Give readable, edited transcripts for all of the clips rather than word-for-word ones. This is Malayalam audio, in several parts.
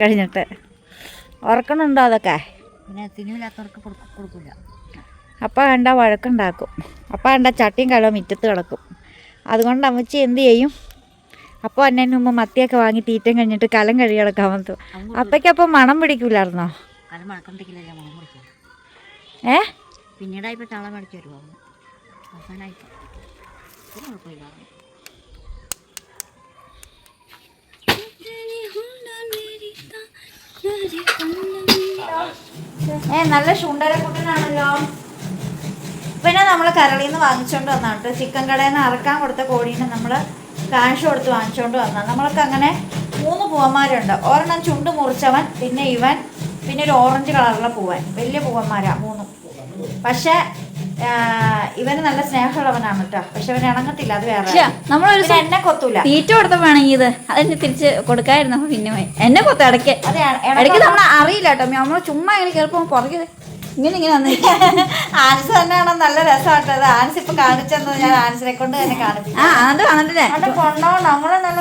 കഴിഞ്ഞിട്ട് ഉറക്കണുണ്ടോ അതൊക്കെ? പിന്നെ തിന്നുമില്ലാത്തവർക്ക് കൊടുക്കില്ല. അപ്പം കണ്ട വഴക്കുണ്ടാക്കും. അപ്പം കണ്ട ചട്ടിയും കലവും മുറ്റത്ത് കിടക്കും. അതുകൊണ്ട് അമ്മച്ചി എന്ത് ചെയ്യും? അപ്പോൾ അന്നേന് മുമ്പ് മത്തിയൊക്കെ വാങ്ങി തീറ്റയും കഴിഞ്ഞിട്ട് കലം കഴുകി കിടക്കാൻ വന്നു. അപ്പയ്ക്കപ്പം മണം പിടിക്കൂലായിരുന്നോ? കലം മണക്കം പിടിക്കില്ലല്ലോ, മണം പിടിക്കും. പിന്നീടായിപ്പോൾ ചാള മേടിച്ച് വരുമോ? അവസാനമായിപ്പോൾ കുഴപ്പമില്ല. നല്ല ശുണ്ടരക്കുട്ടനാണല്ലോ. പിന്നെ നമ്മൾ കരളിയിൽ നിന്ന് വാങ്ങിച്ചുകൊണ്ട് വന്നാണ് കേട്ടോ. ചിക്കൻ കടയിൽ നിന്ന് അറക്കാൻ കൊടുത്ത കോഴീനെ നമ്മൾ കാശ് കൊടുത്ത് വാങ്ങിച്ചുകൊണ്ട് വന്നാൽ. നമ്മൾക്ക് അങ്ങനെ 3 പൂവന്മാരുണ്ട്. ഒരെണ്ണം ചുണ്ട് മുറിച്ചവൻ, പിന്നെ ഇവൻ, പിന്നെ ഒരു ഓറഞ്ച് കളറുള്ള പൂവൻ. വലിയ പൂവന്മാരാ 3. പക്ഷേ ഇവന് നല്ല സ്നേഹമുള്ളവനാണ് കേട്ടോ. പക്ഷെ അവൻ ഇണങ്ങത്തില്ല. അത് വേറെ. നമ്മളൊരു എന്നെ കൊത്തൂല. തീറ്റ കൊടുത്തപ്പോഴാണെങ്കിൽ ഇത് അതെന്നെ തിരിച്ച് കൊടുക്കായിരുന്നു. പിന്നെ എന്നെ കൊത്ത ഇടയ്ക്ക് നമ്മൾ അറിയില്ല കേട്ടോ. നമ്മൾ ചുമ്മാ ഇങ്ങനെ കേൾപ്പോൾ പുറകെ ഇങ്ങനെ ആൻസ് തന്നെയാണോ നല്ല രസമായിട്ടത്. ആൻസ് ഇപ്പൊ കാണിച്ചെന്നത് ഞാൻ ആൻസിനെ കൊണ്ട് തന്നെ കാണിച്ചു. അത് കാണത്തില്ലേ കൊണ്ടോ നമ്മള് നല്ല.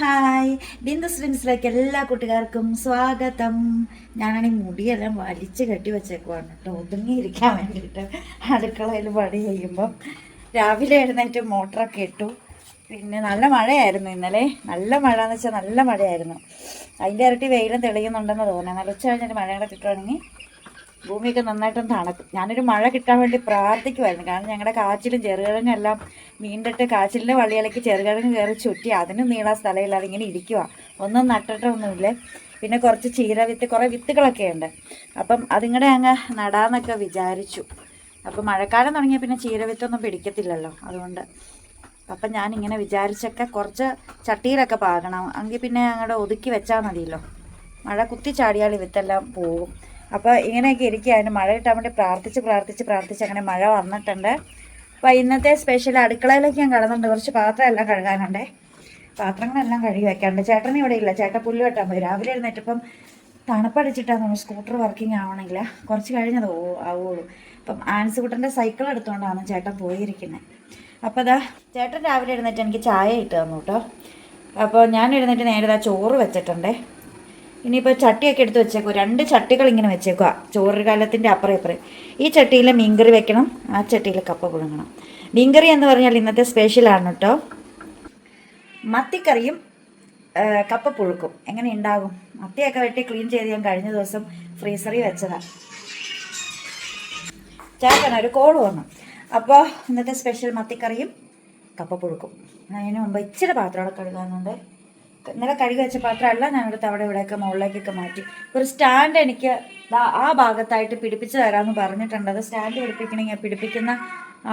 ഹായ്, ബിന്ദുസ് ഡ്രീംസിലേക്ക് എല്ലാ കൂട്ടുകാർക്കും സ്വാഗതം. ഞാനാണെങ്കിൽ മുടിയെല്ലാം വലിച്ച് കെട്ടി വെച്ചേക്കുവാണ് കേട്ടോ, ഒതുങ്ങിയിരിക്കാൻ വേണ്ടിയിട്ട്. അടുക്കളയിൽ പണി ചെയ്യുമ്പം രാവിലെ എഴുന്നേറ്റ് മോട്ടറൊക്കെ ഇട്ടു. പിന്നെ നല്ല മഴയായിരുന്നു ഇന്നലെ. നല്ല മഴ എന്ന് വെച്ചാൽ നല്ല മഴയായിരുന്നു. അതിൻ്റെ ഇരട്ടി വെയിലും തെളിയുന്നുണ്ടെന്ന് തോന്നുന്നത്. നല്ല ഉച്ച കഴിഞ്ഞിട്ട് മഴയുടെ കിട്ടുകയാണെങ്കിൽ ഭൂമിയൊക്കെ നന്നായിട്ടൊന്ന് തണുക്കും. ഞാനൊരു മഴ കിട്ടാൻ വേണ്ടി പ്രാർത്ഥിക്കുമായിരുന്നു. കാരണം ഞങ്ങളുടെ കാച്ചിലും ചെറുകിഴങ്ങും എല്ലാം നീണ്ടിട്ട് കാച്ചിലിൻ്റെ വള്ളിയിലേക്ക് ചെറുകിഴങ്ങ് കയറി ചുറ്റി അതിന് നീളാൻ സ്ഥലമില്ലാതെ ഇങ്ങനെ ഇരിക്കുക. ഒന്നും നട്ടിട്ടൊന്നുമില്ലേ. പിന്നെ കുറച്ച് ചീരവിത്ത്, കുറേ വിത്തുകളൊക്കെ ഉണ്ട്. അപ്പം അതിങ്ങടെ അങ്ങ് നടാന്നൊക്കെ വിചാരിച്ചു. അപ്പം മഴക്കാലം തുടങ്ങിയാൽ പിന്നെ ചീരവിത്തൊന്നും പിടിക്കത്തില്ലല്ലോ. അതുകൊണ്ട് അപ്പം ഞാനിങ്ങനെ വിചാരിച്ചൊക്കെ കുറച്ച് ചട്ടിയിലൊക്കെ പാകണം. എങ്കിൽ പിന്നെ അങ്ങോട്ട് ഒതുക്കി വെച്ചാൽ മതിയല്ലോ. മഴ കുത്തിച്ചാടിയാൽ വിത്തെല്ലാം പോകും. അപ്പോൾ ഇങ്ങനെയൊക്കെ ഇരിക്കുക. അതിന് മഴ കിട്ടാൻ വേണ്ടി പ്രാർത്ഥിച്ച് അങ്ങനെ മഴ വന്നിട്ടുണ്ട്. അപ്പോൾ ഇന്നത്തെ സ്പെഷ്യൽ അടുക്കളയിലേക്ക് ഞാൻ കടന്നുണ്ട്. കുറച്ച് പാത്രം എല്ലാം കഴുകാനുണ്ടേ. പാത്രങ്ങളെല്ലാം കഴുകി വെക്കാനുണ്ട്. ചേട്ടൻ ഇവിടെ ഇല്ല. ചേട്ടൻ പുല്ല് വെട്ടാൻ പോയി. രാവിലെ എഴുന്നേറ്റപ്പം തണുപ്പടിച്ചിട്ടാണ് നമ്മൾ സ്കൂട്ടർ വർക്കിംഗ് ആവണമെങ്കിൽ കുറച്ച് കഴിഞ്ഞത് ആവുള്ളൂ. അപ്പം ആൻസുകുട്ടൻ്റെ സൈക്കിൾ എടുത്തുകൊണ്ടാണ് ചേട്ടൻ പോയിരിക്കുന്നത്. അപ്പോൾ അതാ ചേട്ടൻ രാവിലെ എഴുന്നേറ്റ് എനിക്ക് ചായ ഇട്ട് തന്നു കേട്ടോ. അപ്പോൾ ഞാൻ എഴുന്നേറ്റ് നേരെ ചോറ് വെച്ചിട്ടുണ്ടേ. ഇനിയിപ്പോൾ ചട്ടിയൊക്കെ എടുത്ത് വെച്ചേക്കുക. 2 ചട്ടികൾ ഇങ്ങനെ വെച്ചേക്കുക. ചോറ് കാലത്തിൻ്റെ അപ്പുറം ഇപ്പുറം. ഈ ചട്ടിയിൽ മീൻകറി വെക്കണം, ആ ചട്ടിയിൽ കപ്പ പുഴുങ്ങണം. മീൻകറി എന്ന് പറഞ്ഞാൽ ഇന്നത്തെ സ്പെഷ്യലാണ് കേട്ടോ. മത്തിക്കറിയും കപ്പ പുഴുക്കും. എങ്ങനെ ഉണ്ടാകും? മത്തിയൊക്കെ വെട്ടി ക്ലീൻ ചെയ്ത് ഞാൻ കഴിഞ്ഞ ദിവസം ഫ്രീസറിൽ വെച്ചതാണ്. ചേട്ടൻ ഒരു കോള് വന്നു. അപ്പോൾ ഇന്നത്തെ സ്പെഷ്യൽ മത്തിക്കറിയും കപ്പ പുഴുക്കും. അതിന് മുമ്പ് ഇച്ചിരി പാത്രമൊക്കെ കഴുകാനുണ്ട്. ഇന്നലെ കഴുകി വെച്ച പാത്രമല്ല ഞാനെടുത്ത് അവിടെ ഇവിടെയൊക്കെ മുകളിലേക്കൊക്കെ മാറ്റി. ഒരു സ്റ്റാൻഡ് എനിക്ക് ആ ഭാഗത്തായിട്ട് പിടിപ്പിച്ച് തരാമെന്ന് പറഞ്ഞിട്ടുണ്ട്. അത് സ്റ്റാൻഡ് പിടിപ്പിക്കണമെങ്കിൽ പിടിപ്പിക്കുന്ന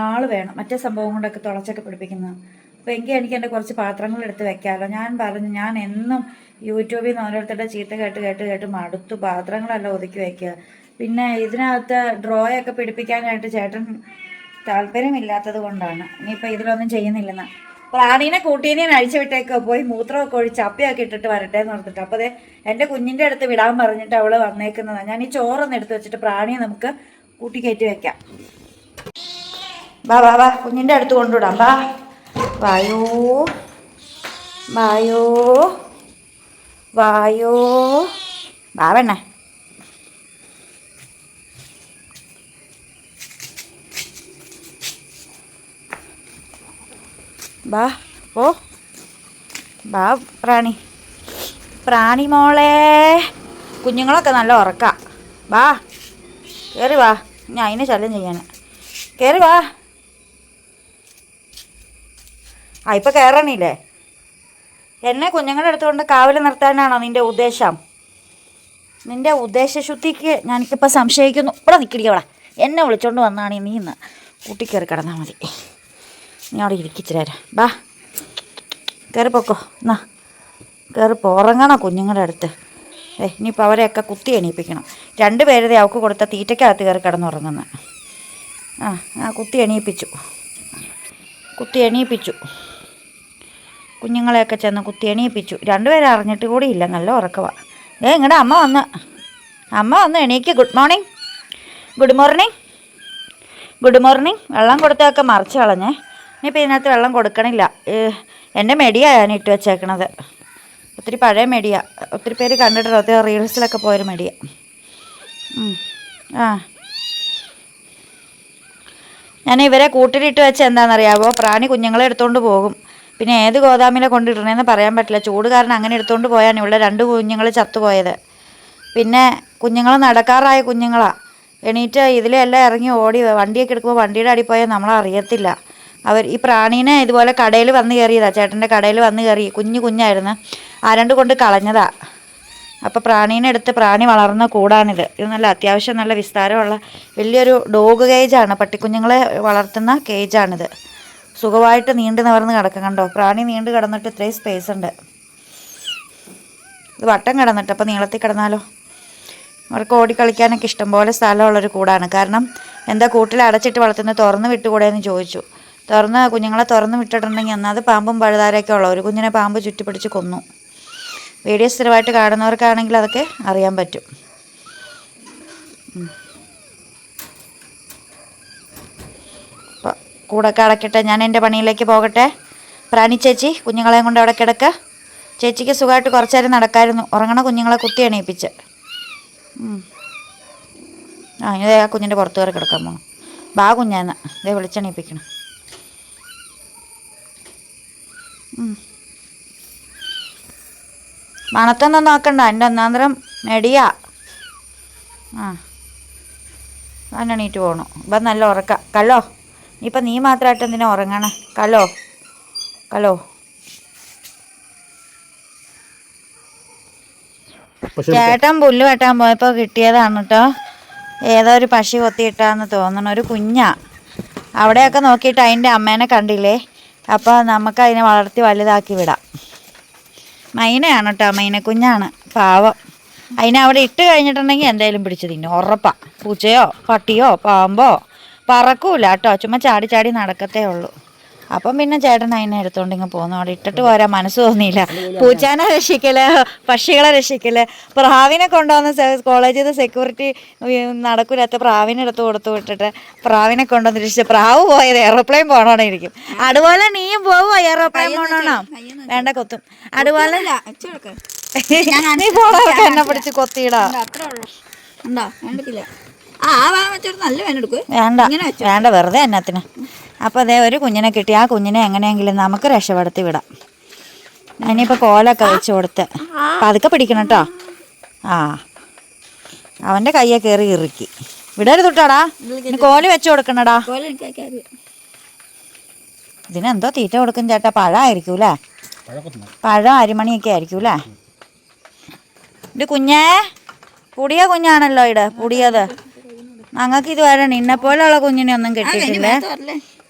ആൾ വേണം. മറ്റേ സംഭവം കൊണ്ടൊക്കെ തുളച്ചൊക്കെ പിടിപ്പിക്കുന്നത്. അപ്പോൾ എങ്കിൽ എനിക്ക് എൻ്റെ കുറച്ച് പാത്രങ്ങൾ എടുത്ത് വെക്കാമല്ലോ. ഞാൻ പറഞ്ഞു, ഞാൻ എന്നും യൂട്യൂബിൽ നിന്ന് ഓരോരുത്തരുടെ ചീത്ത കേട്ട് മടുത്തു. പാത്രങ്ങളെല്ലാം ഒതുക്കി വയ്ക്കുക. പിന്നെ ഇതിനകത്ത് ഡ്രോയൊക്കെ പിടിപ്പിക്കാനായിട്ട് ചേട്ടൻ താല്പര്യമില്ലാത്തത് കൊണ്ടാണ്. ഇനിയിപ്പോൾ ഇതിലൊന്നും ചെയ്യുന്നില്ലെന്ന്. പ്രാണീനെ കൂട്ടീനെ അഴിച്ചു വിട്ടേക്കോ, പോയി മൂത്രമൊക്കെ ഒഴിച്ച് അപ്പയൊക്കെ ഇട്ടിട്ട് വരട്ടെ എന്ന് ഓർത്തിട്ട്. അപ്പോൾ അതെ എൻ്റെ കുഞ്ഞിൻ്റെ അടുത്ത് വിടാൻ പറഞ്ഞിട്ട് അവൾ വന്നേക്കുന്നതാണ്. ഞാൻ ഈ ചോറൊന്ന് എടുത്ത് വെച്ചിട്ട് പ്രാണിയെ നമുക്ക് കൂട്ടി കയറ്റി വെക്കാം. വാ കുഞ്ഞിൻ്റെ അടുത്ത് കൊണ്ടുവിടാം. വായോ വേണേ. ബാ പ്രാണി മോളെ. കുഞ്ഞുങ്ങളൊക്കെ നല്ല ഉറക്കാം. കയറി വാ. ഞാൻ അതിനെ ശല്യം ചെയ്യാൻ. കയറി വാ. ഇപ്പം കയറണില്ലേ? എന്നെ കുഞ്ഞുങ്ങളുടെ അടുത്തുകൊണ്ട് കാവൽ നിർത്താനാണോ നിൻ്റെ ഉദ്ദേശം? നിൻ്റെ ഉദ്ദേശശുദ്ധിക്ക് ഞാനിപ്പോൾ സംശയിക്കുന്നു. ഇവിടെ നിൽക്കിടിക്കവിടെ. എന്നെ വിളിച്ചോണ്ട് വന്നാണ് നീ ഇന്ന് കൂട്ടിക്കയറി കിടന്നാൽ മതി. നീ അവിടെ ഇരിക്കിച്ചിരാ. കയറി പൊക്കോ. എന്നാ കയറി ഉറങ്ങണം കുഞ്ഞുങ്ങളുടെ അടുത്ത്. ഇനിയിപ്പോൾ അവരെയൊക്കെ കുത്തി എണീപ്പിക്കണം. 2 പേരതേ അവൾക്ക് കൊടുത്ത തീറ്റയ്ക്കകത്ത് കയറി കിടന്നുറങ്ങുന്നത്. കുത്തി എണീപ്പിച്ചു. കുഞ്ഞുങ്ങളെയൊക്കെ ചെന്ന് കുത്തി എണീപ്പിച്ചു. 2 പേരെ അറിഞ്ഞിട്ട് കൂടിയില്ല. നല്ല ഉറക്കമാണ്. ഇങ്ങടെ അമ്മ വന്ന് എണീക്ക്. Good morning. Good morning. വെള്ളം കൊടുത്തൊക്കെ മറിച്ച് കളഞ്ഞേ. ഇനിയിപ്പോൾ ഇതിനകത്ത് വെള്ളം കൊടുക്കണില്ല. എൻ്റെ മെടിയാണ് ഞാൻ ഇട്ട് വെച്ചേക്കണത്. ഒത്തിരി പഴയ മെടിയ. ഒത്തിരി പേര് കണ്ടിട്ടുണ്ടോ? ഒത്തിരി റീൽസിലൊക്കെ പോയൊരു മെടിയ. ഞാൻ ഇവരെ കൂട്ടിലിട്ട് വെച്ച് എന്താണെന്നറിയാമോ? പ്രാണി കുഞ്ഞുങ്ങളെ എടുത്തുകൊണ്ട് പോകും. പിന്നെ ഏത് ഗോദാമിലെ കൊണ്ടിടണേന്ന് പറയാൻ പറ്റില്ല. ചൂട് കാരണം അങ്ങനെ എടുത്തുകൊണ്ട് പോയാണ് ഇവിടെ 2 കുഞ്ഞുങ്ങൾ ചത്തുപോയത്. പിന്നെ കുഞ്ഞുങ്ങൾ നടക്കാറായ കുഞ്ഞുങ്ങളാണ്. എണീറ്റ് ഇതിലെല്ലാം ഇറങ്ങി ഓടി വണ്ടിയൊക്കെ എടുക്കുമ്പോൾ വണ്ടിയുടെ അടി പോയാൽ നമ്മളറിയത്തില്ല. ഈ പ്രാണീനെ ഇതുപോലെ കടയിൽ വന്ന് കയറിയതാണ്. ചേട്ടൻ്റെ കടയിൽ വന്ന് കയറി. കുഞ്ഞായിരുന്നു. ആരണ്ട് കൊണ്ട് കളഞ്ഞതാ. അപ്പോൾ പ്രാണീനെ എടുത്ത് പ്രാണി വളർന്ന കൂടാണിത്. ഇത് നല്ല അത്യാവശ്യം നല്ല വിസ്താരമുള്ള വലിയൊരു ഡോഗ് കേജാണ്. പട്ടിക്കുഞ്ഞുങ്ങളെ വളർത്തുന്ന കേജാണിത്. സുഖമായിട്ട് നീണ്ടു നിവർന്ന് കിടക്കും. കണ്ടോ? പ്രാണി നീണ്ടു കിടന്നിട്ട് ഇത്രയും സ്പേസ് ഉണ്ട്. ഇത് വട്ടം കിടന്നിട്ട് അപ്പോൾ നീളത്തിൽ കിടന്നാലോ? അവർക്ക് ഓടിക്കളിക്കാനൊക്കെ ഇഷ്ടംപോലെ സ്ഥലമുള്ളൊരു കൂടാണ്. കാരണം എന്താ കൂട്ടിൽ അടച്ചിട്ട് വളർത്തുന്നത്, തുറന്ന് വിട്ടുകൂടെയെന്ന് ചോദിച്ചു. കുഞ്ഞുങ്ങളെ തുറന്ന് വിട്ടിട്ടുണ്ടെങ്കിൽ ഒന്നാമത് പാമ്പും പഴുതാരൊക്കെ ഉള്ള ഒരു കുഞ്ഞിനെ പാമ്പ് ചുറ്റിപ്പിടിച്ച് കൊന്നു. വീഡിയോ സ്ഥിരമായിട്ട് കാണുന്നവർക്കാണെങ്കിൽ അതൊക്കെ അറിയാൻ പറ്റും. കൂടൊക്കെ അടക്കട്ടെ. ഞാൻ എൻ്റെ പണിയിലേക്ക് പോകട്ടെ. പ്രാണി ചേച്ചി കുഞ്ഞുങ്ങളെയും കൊണ്ട് അവിടെ കിടക്കുക. ചേച്ചിക്ക് സുഖമായിട്ട് കുറച്ച് നേരം നടക്കായിരുന്നു. ഉറങ്ങണ കുഞ്ഞുങ്ങളെ കുത്തി എണീപ്പിച്ച്. ഇതേ ആ കുഞ്ഞിൻ്റെ പുറത്ത് കയറി കിടക്കാൻ പോകണം. ബാ കുഞ്ഞാന്ന് ഇതേ വിളിച്ചെണീപ്പിക്കണം. മണത്തൊന്നും നോക്കണ്ട. എൻ്റെ ഒന്നാന്തരം മെടിയാ. ഞാൻ എണീറ്റ് പോകണു. ഇപ്പം നല്ല ഉറക്കം. കല്ലോ ഇപ്പം നീ മാത്രമായിട്ട് എന്തിനാ ഉറങ്ങണേ? കല്ലോ ചേട്ടൻ പുല്ല് വെട്ടാൻ പോയപ്പോൾ കിട്ടിയതാണ് കേട്ടോ. ഏതോ ഒരു പശു കൊത്തിയിട്ടാന്ന് തോന്നണം. ഒരു കുഞ്ഞാ. അവിടെയൊക്കെ നോക്കിയിട്ട് അതിൻ്റെ അമ്മേനെ കണ്ടില്ലേ? അപ്പോൾ നമുക്ക് അതിനെ വളർത്തി വലുതാക്കി വിടാം. മൈനയാണ് കേട്ടോ. മൈനക്കുഞ്ഞാണ്. പാവം. അതിനെ അവിടെ ഇട്ട് കഴിഞ്ഞിട്ടുണ്ടെങ്കിൽ എന്തായാലും പിടിച്ച് തിന്നും. ഉറപ്പാ. പൂച്ചയോ പട്ടിയോ പാമ്പോ പറക്കൂല കേട്ടോ. ചുമ്മാ ചാടി ചാടി നടക്കത്തേ ഉള്ളൂ. അപ്പം പിന്നെ ചേട്ടൻ അതിനെ എടുത്തോണ്ട് ഇങ്ങ് പോന്നു. അവിടെ ഇട്ടിട്ട് പോരാ മനസ്സ് തോന്നിയില്ല. പൂച്ചാനെ രക്ഷിക്കല്, പക്ഷികളെ രക്ഷിക്കല്. പ്രാവിനെ കൊണ്ടുവന്ന് കോളേജിൽ നിന്ന് സെക്യൂരിറ്റി നടക്കൂലാത്ത പ്രാവിനെ എടുത്ത് കൊടുത്തു വിട്ടിട്ട് പ്രാവിനെ കൊണ്ടുവന്ന് രക്ഷിച്ച പ്രാവ് പോയത് എയറോപ്ലെയിൻ പോകണോന്നിരിക്കും. അതുപോലെ നീയും പോവോ എയറോപ്ലെയിൻ പോകണോ? വേണ്ട കൊത്തും. അതുപോലെ നീ പോണോ? എന്നെ പിടിച്ച് കൊത്തിയിടാ. വേണ്ട വെറുതെ എന്നത്തിന്. അപ്പോൾ അതേ ഒരു കുഞ്ഞിനെ കിട്ടി. ആ കുഞ്ഞിനെ എങ്ങനെയെങ്കിലും നമുക്ക് രക്ഷപ്പെടുത്തി വിടാം. അതിനിപ്പോൾ കോലൊക്കെ വെച്ച് കൊടുത്ത് പതുക്കെ പിടിക്കണം കേട്ടോ. അവൻ്റെ കയ്യെ കയറി ഇറുക്കി വിടരുത് തൊട്ടാടാ. ഇനി കോല് വെച്ച് കൊടുക്കണടാ. ഇതിനെന്തോ തീറ്റ കൊടുക്കും ചേട്ടാ. പഴമായിരിക്കൂലേ? പഴം അരിമണിയൊക്കെ ആയിരിക്കൂലേ? ഇത് കുഞ്ഞേ പുടിയ കുഞ്ഞാണല്ലോ. പുടിയത്. ഞങ്ങൾക്ക് ഇതുവരെ നിന്നെപ്പോലുള്ള കുഞ്ഞിനെ ഒന്നും കിട്ടിയിട്ടില്ലേ.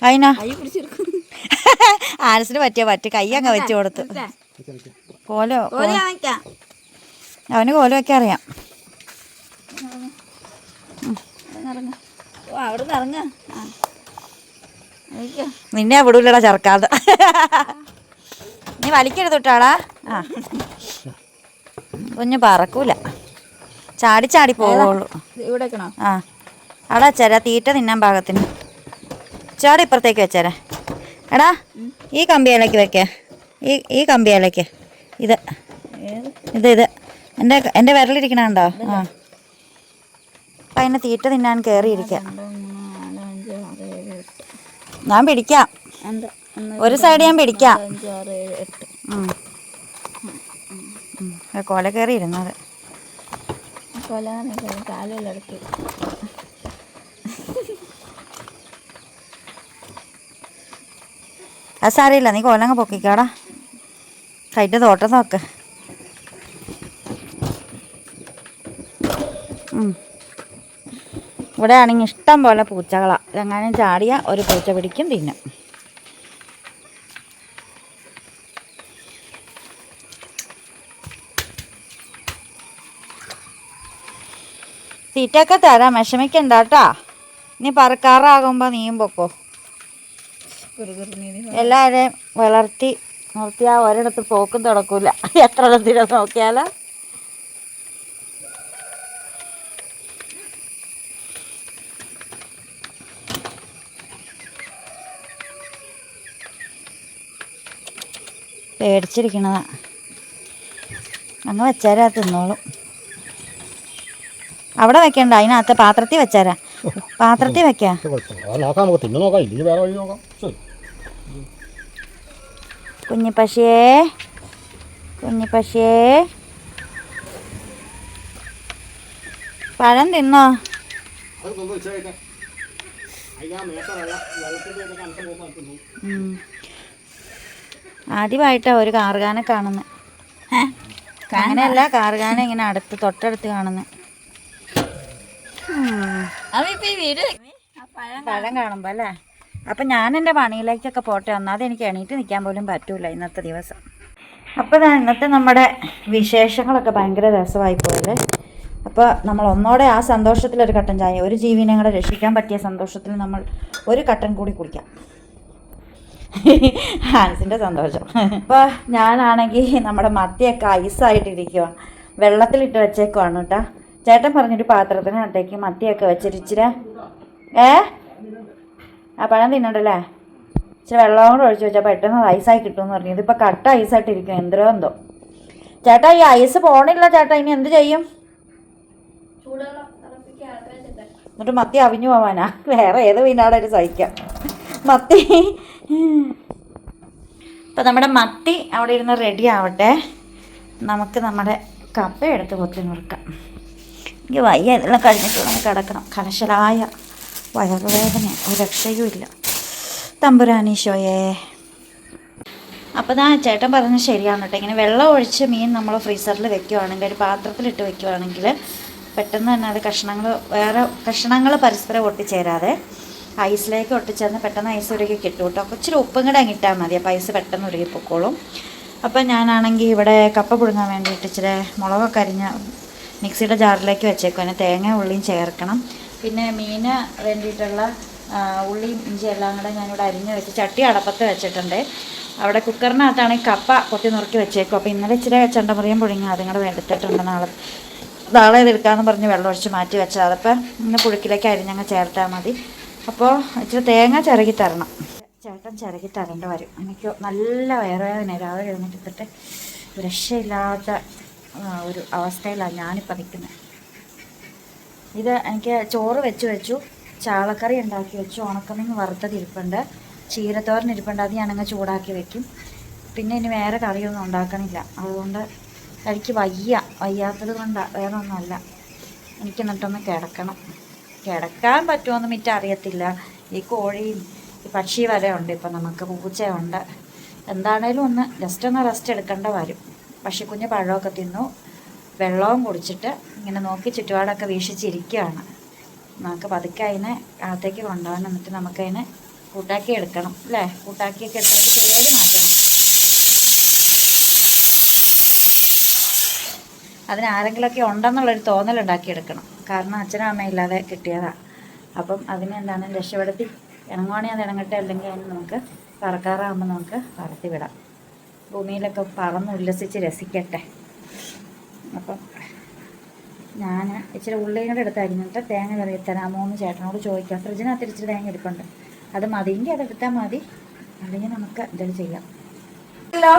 അതിനാ ആനസിന് പറ്റ് കൈ അങ്ങ് വെച്ച് കൊടുത്തു. അവന് കോല് വയ്ക്കാൻ അറിയാം. നിന്നെ വിടൂലടാ ചെറുക്കാതെ. നീ വലിക്കരുത് തൊട്ടാളാ. കുഞ്ഞ് പറക്കൂല. ചാടി പോവുള്ളൂ. അവിടെ വെച്ചേരാ തീറ്റ തിന്നാൻ പാകത്തിന്. ചാടി ഇപ്പുറത്തേക്ക് വെച്ചേരാ. എടാ ഈ കമ്പിയിലേക്ക് വെക്കേ. ഈ കമ്പിയിലേക്ക് ഇത് എൻ്റെ വിരലിരിക്കണുണ്ടോ? അപ്പം അതിനെ തീറ്റ തിന്നാൻ കയറിയിരിക്കാം. ഞാൻ പിടിക്കാം. ഒരു സൈഡ് ഞാൻ പിടിക്കാം. കോല കയറി ഇരുന്നത്. അത് സാരമില്ല. നീ കോലങ്ങ് പൊക്കിക്കാടാ. കൈൻ്റെ തോട്ടം നോക്ക്. ഇവിടെ ആണെങ്കിൽ ഇഷ്ടം പോലെ പൂച്ചകളാണ്. ഇതെങ്ങാനും ചാടിയ ഒരു പൂച്ച പിടിക്കും തിന്നും. തീറ്റയൊക്കെ തരാം. വിഷമിക്കണ്ട കേട്ടോ. ഇനി പറക്കാറാകുമ്പോൾ നീയും പൊക്കോ. എല്ലാവരെയും നിർത്തിയാൽ ഒരിടത്ത് പോക്കും തുടക്കൂല. എത്ര ഇടത്തില നോക്കിയാലോ. പേടിച്ചിരിക്കണതാ. അങ്ങ് വെച്ചാരാ തിന്നോളും. അവിടെ വെക്കണ്ട, അതിനകത്ത് പാത്രത്തിൽ വെച്ചാരാ. പാത്രത്തിൽ വെക്കാം. കുഞ്ഞിപ്പശിയേ, കുഞ്ഞിപ്പശിയേ, പഴം തിന്നോ? ആദ്യമായിട്ടാ ഒരു കാറുകാനെ കാണുന്നത്. അങ്ങനെയല്ല, കാറുകാനെ ഇങ്ങനെ തൊട്ടടുത്ത് കാണുന്നത്. പഴം കാണുമ്പോ അല്ലേ. അപ്പം ഞാൻ എൻ്റെ പണിയിലേക്കൊക്കെ പോട്ടെ. ഒന്നാമത് എനിക്ക് എണീറ്റ് നിൽക്കാൻ പോലും പറ്റൂല ഇന്നത്തെ ദിവസം. അപ്പോൾ ഇന്നത്തെ നമ്മുടെ വിശേഷങ്ങളൊക്കെ ഭയങ്കര രസമായി പോയല്ലേ. അപ്പോൾ നമ്മൾ ഒന്നോടെ ആ സന്തോഷത്തിലൊരു കട്ടൻ ചായ, ഒരു ജീവനെ കൂടെ രക്ഷിക്കാൻ പറ്റിയ സന്തോഷത്തിൽ നമ്മൾ ഒരു കട്ടൻ കൂടി കുടിക്കാം. ഹാൻസിൻ്റെ സന്തോഷം. അപ്പോൾ ഞാനാണെങ്കിൽ നമ്മുടെ മത്തിയൊക്കെ ഐസായിട്ടിരിക്കുവാണ്, വെള്ളത്തിലിട്ട് വെച്ചേക്കുവാണ് കേട്ടോ. ചേട്ടൻ പറഞ്ഞൊരു പാത്രത്തിനകത്തേക്ക് മത്തിയൊക്കെ വെച്ചിരിച്ചിരി ആ പഴം തിന്നണ്ടല്ലേ, ഇച്ചിരി വെള്ളം കൂടെ ഒഴിച്ച് വെച്ചാൽ പെട്ടെന്ന് ഐസായി കിട്ടുമെന്ന് പറഞ്ഞു. ഇതിപ്പോൾ കട്ട ഐസായിട്ടിരിക്കും, എന്തോ. ചേട്ടാ ഈ ഐസ് പോണില്ല ചേട്ടാ, ഇനി എന്ത് ചെയ്യും? എന്നിട്ട് മത്തി അവിഞ്ഞു പോവാനാ? വേറെ ഏത് മീനാടൊരു സഹിക്കാം മത്തി. ഇപ്പം നമ്മുടെ മത്തി അവിടെ ഇരുന്ന് റെഡി ആവട്ടെ. നമുക്ക് നമ്മുടെ കപ്പ എടുത്ത് കൊത്തി നുറുക്കാം. എനിക്ക് വയ്യ, ഇതെല്ലാം കഴിഞ്ഞിട്ട് നമുക്ക് കിടക്കണം. കലശലായ വയറുവേദന, ഒരു രക്ഷയും ഇല്ല. തമ്പുരാനീശോയേ. അപ്പോൾ ചേട്ടൻ പറഞ്ഞത് ശരിയാണ് കേട്ടോ. ഇങ്ങനെ വെള്ളം ഒഴിച്ച് മീൻ നമ്മൾ ഫ്രീസറിൽ വെക്കുകയാണെങ്കിൽ, ഒരു പാത്രത്തിലിട്ട് വെക്കുകയാണെങ്കിൽ പെട്ടെന്ന് തന്നെ അത് കഷ്ണങ്ങൾ പരസ്പരം ഒട്ടിച്ചേരാതെ ഐസിലേക്ക് ഒട്ടിച്ചേർന്ന് പെട്ടെന്ന് ഐസ് ഉരുകി കിട്ടും കേട്ടോ. അപ്പോൾ ഇച്ചിരി ഉപ്പും കൂടെ അങ്ങിട്ടാൽ മതി, അപ്പോൾ ഐസ് പെട്ടെന്ന് ഉരുകി പൊക്കോളും. അപ്പം ഞാനാണെങ്കിൽ ഇവിടെ കപ്പ പുഴുങ്ങാൻ വേണ്ടിയിട്ട് ഇച്ചിരി മുളകൊക്കെ അരിഞ്ഞ് മിക്സിയുടെ ജാറിലേക്ക് വെച്ചേക്കും. അതിന് തേങ്ങ ഉള്ളിയും ചേർക്കണം. പിന്നെ മീന് വേണ്ടിയിട്ടുള്ള ഉള്ളിയും ഇഞ്ചി എല്ലാം കൂടെ ഞാനിവിടെ അരിഞ്ഞ് വെച്ച് ചട്ടി അടപ്പത്ത് വെച്ചിട്ടുണ്ട്. അവിടെ കുക്കറിനകത്താണ് ഈ കപ്പ കൊത്തി നുറുക്കി വെച്ചേക്കും. അപ്പോൾ ഇന്നലെ ഇച്ചിരി ചണ്ടമുറിയും പുഴുങ്ങി അതും കൂടെ എടുത്തിട്ടുണ്ട്. നാളെ ഇതെടുക്കാമെന്ന് പറഞ്ഞ് വെള്ളം ഒഴിച്ച് മാറ്റി വെച്ചാൽ അതപ്പോൾ ഇന്ന് പുഴുക്കിലേക്ക് അരിഞ്ഞങ്ങ് ചേർത്താൽ മതി. അപ്പോൾ ഇച്ചിരി തേങ്ങ ചിരകി തരണം. ചേട്ടൻ ചിരകി തരേണ്ടി വരും. എനിക്ക് നല്ല വയറുവേദന, രാവിലെ എഴുന്നേറ്റിട്ട് രക്ഷയില്ലാത്ത ഒരു അവസ്ഥയിലാണ് ഞാനിപ്പോൾ നിൽക്കുന്നത്. ഇത് എനിക്ക് ചോറ് വെച്ചു, ചാളക്കറി ഉണ്ടാക്കി വെച്ചു, ഉണക്കമീൻ വറുത്തതിരിപ്പുണ്ട്, ചീരത്തോരൻ ഇരിപ്പുണ്ട്. അത് ഞാനങ്ങ് ചൂടാക്കി വെക്കും. പിന്നെ ഇനി വേറെ കറിയൊന്നും ഉണ്ടാക്കണില്ല. അതുകൊണ്ട് എനിക്ക് വയ്യാത്തത് കൊണ്ടാണ്, വേറെ ഒന്നുമല്ല. എനിക്ക് എന്നിട്ടൊന്ന് കിടക്കാൻ പറ്റുമോയെന്ന് മിറ്റ അറിയത്തില്ല. ഈ കോഴിയും ഈ പക്ഷി വരെ ഉണ്ട്, ഇപ്പം നമുക്ക് പൂച്ചയുണ്ട്. എന്താണേലും ജസ്റ്റ് ഒന്ന് റെസ്റ്റ് എടുക്കേണ്ട വരും. പക്ഷിക്കുഞ്ഞ് പഴമൊക്കെ തിന്നു, വെള്ളവും കുടിച്ചിട്ട് ഇങ്ങനെ നോക്കി ചുറ്റുപാടൊക്കെ വീക്ഷിച്ചിരിക്കുകയാണ്. നമുക്ക് പതുക്കെ അതിനെ അകത്തേക്ക് കൊണ്ടുപോകാൻ, എന്നിട്ട് നമുക്കതിനെ കൂട്ടാക്കി എടുക്കണം അല്ലേ. കൂട്ടാക്കിയൊക്കെ എടുത്തിട്ട് പേര് മാറ്റണം. അതിനാരെങ്കിലുമൊക്കെ ഉണ്ടെന്നുള്ളൊരു തോന്നലുണ്ടാക്കിയെടുക്കണം. കാരണം അച്ഛനും അമ്മയും ഇല്ലാതെ കിട്ടിയതാണ്. അപ്പം അതിനെന്താണ് രക്ഷപ്പെടുത്തി ഇണങ്ങുവാണെങ്കിൽ അത് ഇണങ്ങട്ടെ, അല്ലെങ്കിൽ അതിന് നമുക്ക് പറക്കാറാകുമ്പോൾ നമുക്ക് പറത്തി വിടാം. ഭൂമിയിലൊക്കെ പറന്ന് ഉല്ലസിച്ച് രസിക്കട്ടെ. അപ്പം ഞാൻ ഇച്ചിരി ഉള്ളിയും കൂടെ എടുത്ത് അരിഞ്ഞിട്ട് തേങ്ങ കറിയിൽ തരാമോ എന്ന് ചേട്ടനോട് ചോദിക്കാം. ഫ്രിഡ്ജിനകത്ത് ഇച്ചിരി തേങ്ങ ഇരിപ്പുണ്ട്, അത് മതിയെങ്കിൽ അതെടുത്താൽ മതി, അല്ലെങ്കിൽ നമുക്ക് എന്തെങ്കിലും ചെയ്യാം. ഹലോ,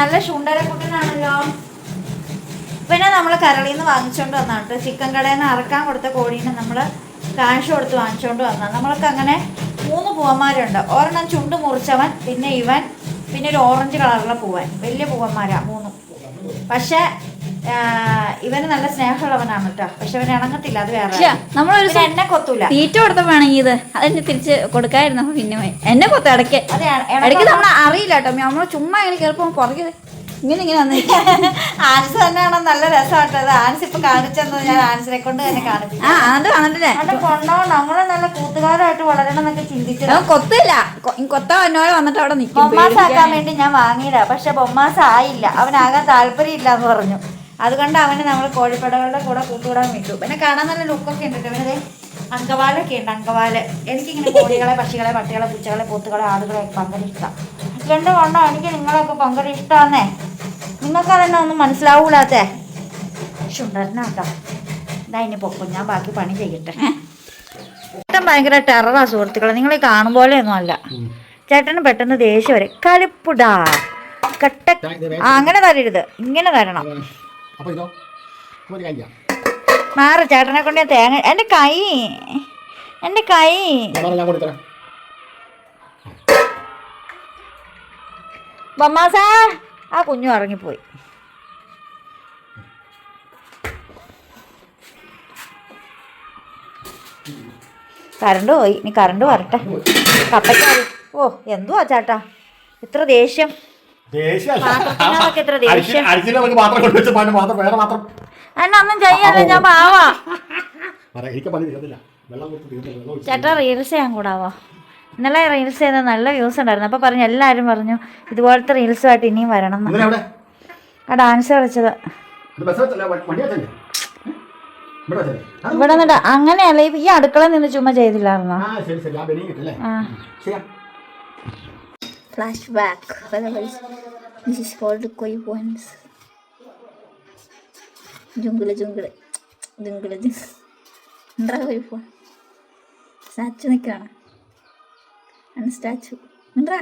നല്ല ശുണ്ടരക്കുട്ടനാണല്ലോ. പിന്നെ നമ്മൾ കരളിയിൽ നിന്ന് വാങ്ങിച്ചുകൊണ്ട് വന്നിട്ട് ചിക്കൻ കടയിൽ നിന്ന് അറക്കാൻ കൊടുത്ത കോഴീനെ നമ്മൾ കാശ് കൊടുത്ത് വാങ്ങിച്ചുകൊണ്ട് വന്നാൽ നമ്മൾക്ക് അങ്ങനെ 3 പൂവന്മാരുണ്ട്. ഒരെണ്ണം ചുണ്ട് മുറിച്ചവൻ, പിന്നെ ഇവൻ, പിന്നെ ഒരു ഓറഞ്ച് കളറുള്ള പൂവൻ. വലിയ പൂവന്മാരാ 3. പക്ഷേ ഇവന് നല്ല സ്നേഹമുള്ളവനാണ് കേട്ടോ. പക്ഷെ അവൻ ഇണങ്ങത്തില്ല, അത് വേറെ. നമ്മളൊരു എന്നെ കൊത്തൂല, തീറ്റ കൊടുത്തപ്പോഴാണെങ്കിൽ ഇത് അതെന്നെ തിരിച്ച് കൊടുക്കായിരുന്നു. പിന്നെ എന്നെ കൊത്ത ഇടയ്ക്ക് നമ്മൾ അറിയില്ല കേട്ടോ. നമ്മൾ ചുമ്മാ ഇങ്ങനെ കേൾപ്പോൾ പുറകെ ഇങ്ങനെ ആൻസ് തന്നെയാണോ നല്ല രസമായിട്ടത്. ആൻസ് ഇപ്പൊ കാണിച്ചെന്ന് ഞാൻ ആൻസിനെ കൊണ്ട് തന്നെ കാണിച്ചു. കൊണ്ടോ നമ്മളെ നല്ല കൂട്ടുകാരായിട്ട് വളരണം എന്നൊക്കെ ചിന്തിച്ചത്. കൊത്തില്ല, കൊത്ത എന്നോട് വന്നിട്ട് അവിടെ നിൽക്കും. ബൊമ്മാസ് ആക്കാൻ വേണ്ടി ഞാൻ വാങ്ങിയതാ, പക്ഷെ ബൊമ്മാസ് ആയില്ല. അവനാകാൻ താല്പര്യം ഇല്ല എന്ന് പറഞ്ഞു. അതുകൊണ്ട് അവന് നമ്മൾ കോഴിപ്പടകളുടെ കൂടെ കൂട്ടുകൂടാൻ വിട്ടു. പിന്നെ കാണാൻ നല്ല ലുക്കൊക്കെ ഉണ്ട്. ഇവനത് അങ്കവാലൊക്കെ ഉണ്ട്, അങ്കവാല്. എനിക്കിങ്ങനെ കോഴികളെ, പക്ഷികളെ, പട്ടികളെ, പൂച്ചകളെ, പോത്തുകളെ, ആടുകളെ ഭയങ്കര ഇഷ്ടമാണ്. ഇതുകൊണ്ട് കൊണ്ടോ എനിക്ക് നിങ്ങളൊക്കെ ഭയങ്കര ഇഷ്ടമാന്നേ. നിങ്ങൾക്ക് അതെന്നെ ഒന്നും മനസ്സിലാവൂലാത്തേ. ശുണ്ടരനാട്ടോ. ഇതാ ഇനി പൊക്കും, ഞാൻ ബാക്കി പണി ചെയ്യട്ടെ. ചേട്ടൻ ഭയങ്കര ടെററാ സുഹൃത്തുക്കളെ. നിങ്ങൾ കാണും പോലെയൊന്നും അല്ല. ചേട്ടന് പെട്ടെന്ന് ദേഷ്യം വരും. കലിപ്പുടാ കട്ട അങ്ങനെ തരരുത്, ഇങ്ങനെ തരണം. അപ്പോൾ ഇതോ ഒരു കാര്യം മാറ്, ചേട്ടനെ കൊണ്ട് ഞാൻ തേങ്ങ. എൻ്റെ കൈ ഞാൻ കൊടുത്തരാം. ബൊമ്മാസാ, ആ കുഞ്ഞു ഇറങ്ങിപ്പോയി. കറണ്ട് പോയി, ഇനി കറണ്ട് വരട്ടെ. കപ്പയ്ക്കാരി. ഓ എന്തുവാ ചേട്ടാ ഇത്ര ദേഷ്യം? പാത്രത്തിനകത്തൊക്കെ ഇത്ര ദേഷ്യം. എന്നെ ഒന്നും ചെയ്യാതെ ഞാൻ പാവാ. ചേട്ടാ റീൽസ് ചെയ്യാൻ കൂടാവോ? ഇന്നലെ റീൽസ് ചെയ്ത നല്ല വ്യൂസ് ഉണ്ടായിരുന്നു. അപ്പോൾ പറഞ്ഞു, എല്ലാവരും പറഞ്ഞു ഇതുപോലത്തെ റീൽസുമായിട്ട് ഇനിയും വരണം എന്ന്. ആ ഡാൻസ് കളിച്ചത് ഇവിടെ നിന്നിട്ട് അങ്ങനെയല്ല, ഈ അടുക്കളയിൽ നിന്ന് ചുമ്മാ ചെയ്തില്ലായിരുന്നോ? Flashback. This is called കൊയ് points. Jungle jungle jungle jungle എന്താ കൊയ് പോ സ്റ്റാച്ചു നിൽക്കുകയാണ്. സ്റ്റാച്ചു ഉണ്ടാ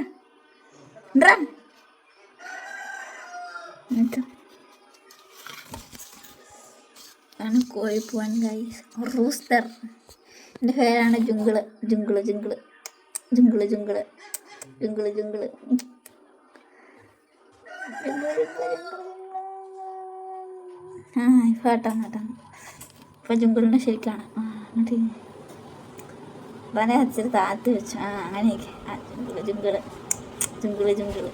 ആണ് കോഴിപ്പോവാൻ ഗൈസ്. റൂസ്റ്റർ. എൻ്റെ പേരാണ് ജുങ്കിള് jungle jungle jungle jungle jungle ജുങ്കിള്. ആ ഇപ്പം കേട്ടാണ് ഇപ്പം ജുങ്കിളിനെ ശരിക്കാണ്. ആ എന്നിട്ട് പല അച്ഛന് താത്തി വെച്ചു. ആ അങ്ങനെയൊക്കെ. ആ ജുങ്കിള് ജുങ്കിള് ജുങ്കിള് ജുങ്കിള്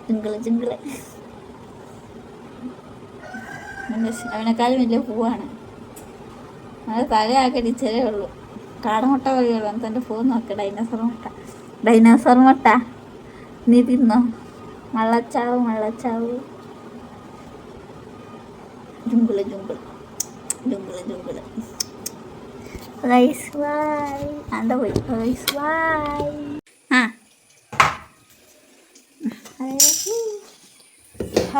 ജുങ്കിള് ജുങ്കിള്. അവനെക്കാളും വലിയ പൂവാണ്. അത് തലയാക്കി ഇച്ചിരേ ഉള്ളൂ. കാടമുട്ട വഴിയുള്ളൂ. തൻ്റെ പൂ നോക്ക്. ഡൈനോസർ മുട്ട നീ തിന്നോ? മള്ളച്ചാവ് ജുങ്കിള് ജുങ്കിള് ജുങ്കിള് ജുങ്കിള്.